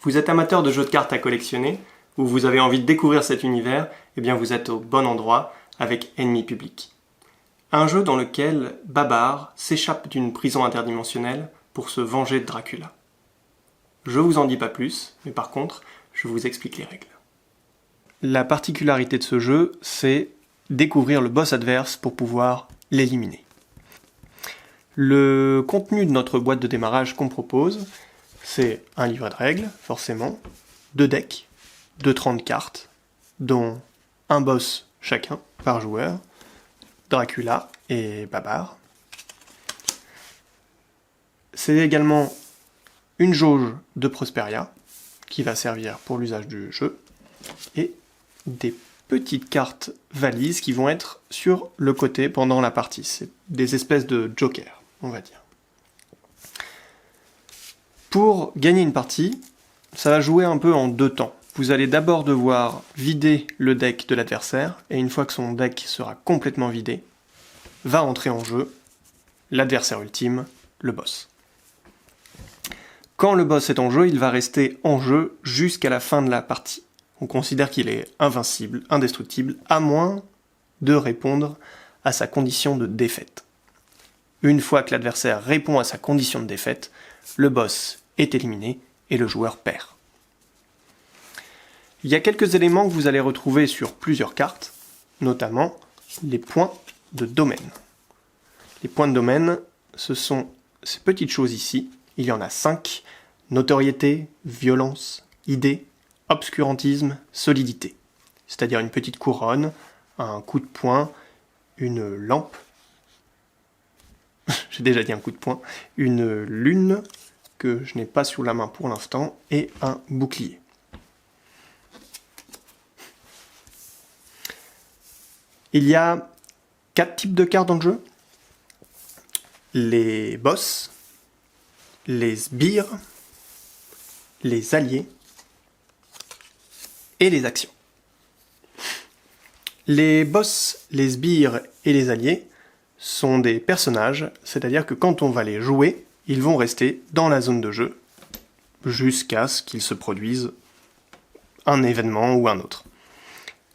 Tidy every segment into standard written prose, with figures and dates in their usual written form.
Vous êtes amateur de jeux de cartes à collectionner, ou vous avez envie de découvrir cet univers, eh bien vous êtes au bon endroit avec Ennemi Public. Un jeu dans lequel Babar s'échappe d'une prison interdimensionnelle pour se venger de Dracula. Je vous en dis pas plus, mais par contre, je vous explique les règles. La particularité de ce jeu, c'est découvrir le boss adverse pour pouvoir l'éliminer. Le contenu de notre boîte de démarrage qu'on propose, c'est un livret de règles, forcément, 2 decks, de 30 cartes, dont un boss chacun par joueur, Dracula et Babar. C'est également une jauge de Prosperia, qui va servir pour l'usage du jeu, et des petites cartes valises qui vont être sur le côté pendant la partie. C'est des espèces de jokers, on va dire. Pour gagner une partie, ça va jouer un peu en 2 temps. Vous allez d'abord devoir vider le deck de l'adversaire, et une fois que son deck sera complètement vidé, va entrer en jeu l'adversaire ultime, le boss. Quand le boss est en jeu, il va rester en jeu jusqu'à la fin de la partie. On considère qu'il est invincible, indestructible, à moins de répondre à sa condition de défaite. Une fois que l'adversaire répond à sa condition de défaite, le boss est éliminé et le joueur perd. Il y a quelques éléments que vous allez retrouver sur plusieurs cartes, notamment les points de domaine. Les points de domaine, ce sont ces petites choses ici. Il y en a 5. Notoriété, violence, idée, obscurantisme, solidité. C'est-à-dire une petite couronne, un coup de poing, une lampe, j'ai déjà dit un coup de poing, une lune, que je n'ai pas sous la main pour l'instant, et un bouclier. Il y a 4 types de cartes dans le jeu. Les boss, les sbires, les alliés et les actions. Les boss, les sbires et les alliés sont des personnages, c'est-à-dire que quand on va les jouer, ils vont rester dans la zone de jeu jusqu'à ce qu'il se produise un événement ou un autre.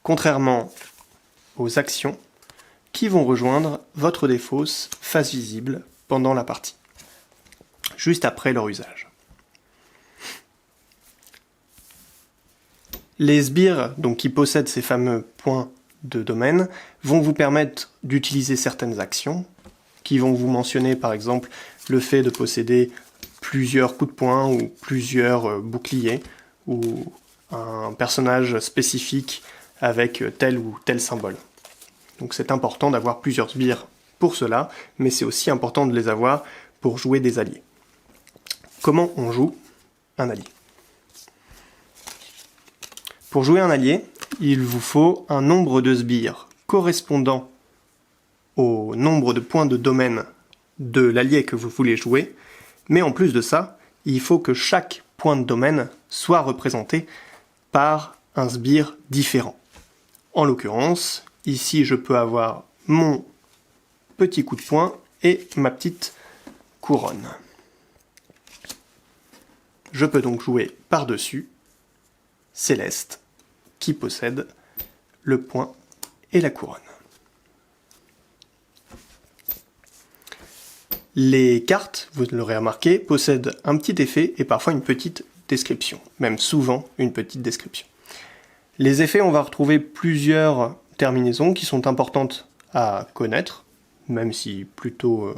Contrairement aux actions qui vont rejoindre votre défausse face visible pendant la partie, juste après leur usage. Les sbires, donc qui possèdent ces fameux points de domaine, vont vous permettre d'utiliser certaines actions, qui vont vous mentionner par exemple le fait de posséder plusieurs coups de poing ou plusieurs boucliers, ou un personnage spécifique avec tel ou tel symbole. Donc c'est important d'avoir plusieurs sbires pour cela, mais c'est aussi important de les avoir pour jouer des alliés. Comment on joue un allié ? Pour jouer un allié, il vous faut un nombre de sbires correspondant au nombre de points de domaine de l'allié que vous voulez jouer, mais en plus de ça, il faut que chaque point de domaine soit représenté par un sbire différent. En l'occurrence, ici je peux avoir mon petit coup de poing et ma petite couronne. Je peux donc jouer par-dessus Céleste, qui possède le point et la couronne. Les cartes, vous l'aurez remarqué, possèdent un petit effet et parfois une petite description, même souvent une petite description. Les effets, on va retrouver plusieurs terminaisons qui sont importantes à connaître, même si plutôt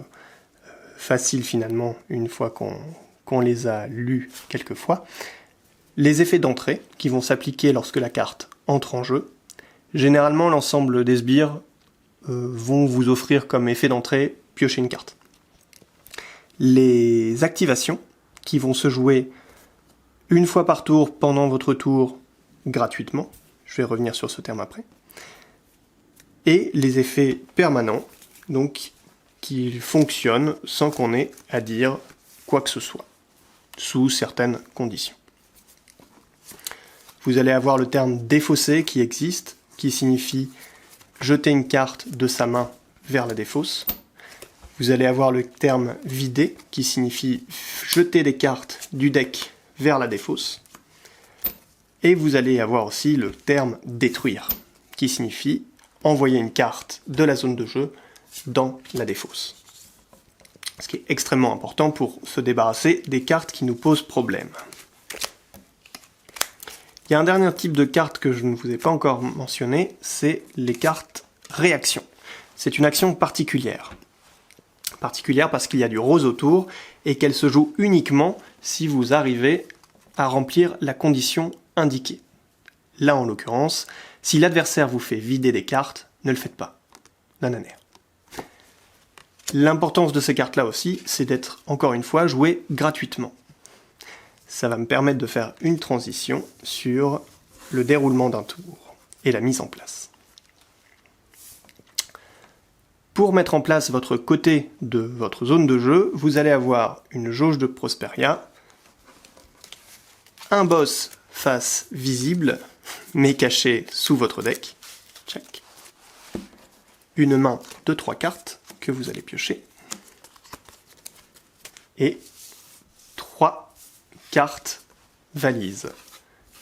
faciles finalement une fois qu'on les a lus quelques fois. Les effets d'entrée, qui vont s'appliquer lorsque la carte entre en jeu. Généralement, l'ensemble des sbires vont vous offrir comme effet d'entrée piocher une carte. Les activations, qui vont se jouer une fois par tour pendant votre tour gratuitement. Je vais revenir sur ce terme après. Et les effets permanents, donc qui fonctionnent sans qu'on ait à dire quoi que ce soit, sous certaines conditions. Vous allez avoir le terme défaussé qui existe, qui signifie jeter une carte de sa main vers la défausse. Vous allez avoir le terme vidé qui signifie jeter des cartes du deck vers la défausse. Et vous allez avoir aussi le terme « détruire », qui signifie envoyer une carte de la zone de jeu dans la défausse. Ce qui est extrêmement important pour se débarrasser des cartes qui nous posent problème. Il y a un dernier type de carte que je ne vous ai pas encore mentionné, c'est les cartes réaction. C'est une action particulière. Particulière parce qu'il y a du rose autour et qu'elle se joue uniquement si vous arrivez à remplir la condition indiquée. Là, en l'occurrence, si l'adversaire vous fait vider des cartes, ne le faites pas. Nananaire. L'importance de ces cartes-là aussi, c'est d'être, encore une fois, jouées gratuitement. Ça va me permettre de faire une transition sur le déroulement d'un tour et la mise en place. Pour mettre en place votre côté de votre zone de jeu, vous allez avoir une jauge de Prosperia, un boss face visible, mais caché sous votre deck, check. Une main de 3 cartes que vous allez piocher, et 3 cartes valises.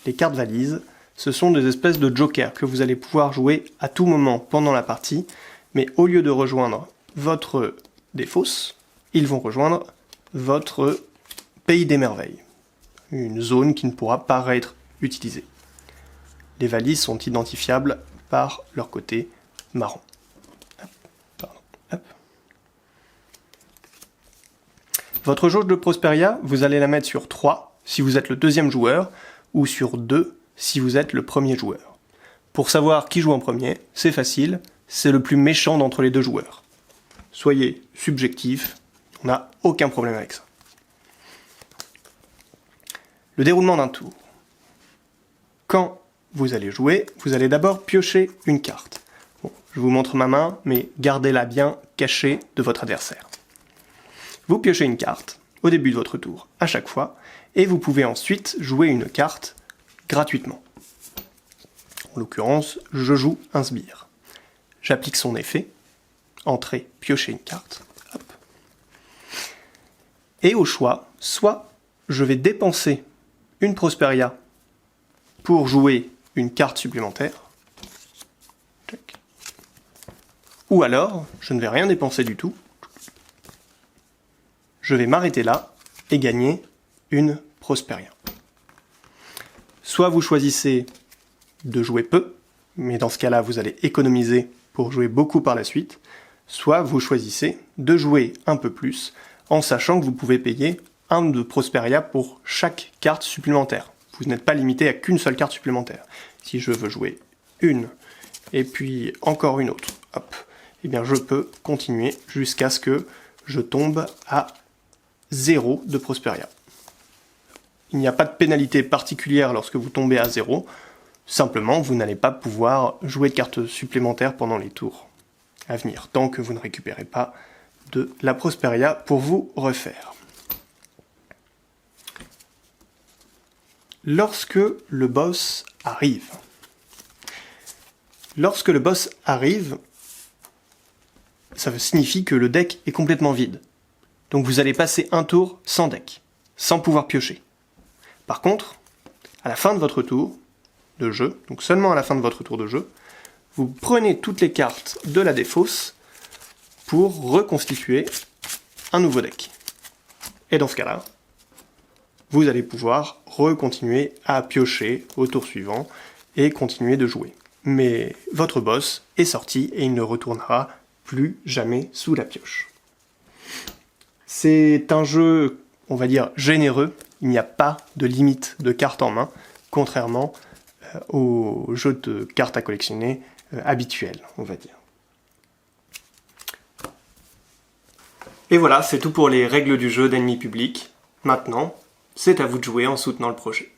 Les cartes valises, ce sont des espèces de jokers que vous allez pouvoir jouer à tout moment pendant la partie, mais au lieu de rejoindre votre défausse, ils vont rejoindre votre pays des merveilles, une zone qui ne pourra pas être utilisée. Les valises sont identifiables par leur côté marron. Votre jauge de Prosperia, vous allez la mettre sur 3 si vous êtes le deuxième joueur, ou sur 2 si vous êtes le premier joueur. Pour savoir qui joue en premier, c'est facile, c'est le plus méchant d'entre les deux joueurs. Soyez subjectif, on n'a aucun problème avec ça. Le déroulement d'un tour. Quand vous allez jouer, vous allez d'abord piocher une carte. Bon, je vous montre ma main, mais gardez-la bien cachée de votre adversaire. Vous piochez une carte au début de votre tour, à chaque fois, et vous pouvez ensuite jouer une carte gratuitement. En l'occurrence, je joue un sbire. J'applique son effet, entrée, piocher une carte, hop. Et au choix, soit je vais dépenser une Prosperia pour jouer une carte supplémentaire, check. Ou alors, je ne vais rien dépenser du tout, je vais m'arrêter là et gagner une Prosperia. Soit vous choisissez de jouer peu, mais dans ce cas-là, vous allez économiser pour jouer beaucoup par la suite, soit vous choisissez de jouer un peu plus, en sachant que vous pouvez payer un de Prosperia pour chaque carte supplémentaire. Vous n'êtes pas limité à qu'une seule carte supplémentaire. Si je veux jouer une, et puis encore une autre, hop, eh bien je peux continuer jusqu'à ce que je tombe à 0 de Prosperia. Il n'y a pas de pénalité particulière lorsque vous tombez à 0, simplement vous n'allez pas pouvoir jouer de cartes supplémentaires pendant les tours à venir, tant que vous ne récupérez pas de la Prosperia pour vous refaire. Lorsque le boss arrive. Lorsque le boss arrive, ça signifie que le deck est complètement vide. Donc vous allez passer un tour sans deck, sans pouvoir piocher. Par contre, à la fin de votre tour de jeu, donc seulement à la fin de votre tour de jeu, vous prenez toutes les cartes de la défausse pour reconstituer un nouveau deck. Et dans ce cas-là, vous allez pouvoir recontinuer à piocher au tour suivant et continuer de jouer. Mais votre boss est sorti et il ne retournera plus jamais sous la pioche. C'est un jeu, on va dire, généreux. Il n'y a pas de limite de cartes en main, contrairement aux jeux de cartes à collectionner habituels, on va dire. Et voilà, c'est tout pour les règles du jeu d'Ennemi Public. Maintenant, c'est à vous de jouer en soutenant le projet.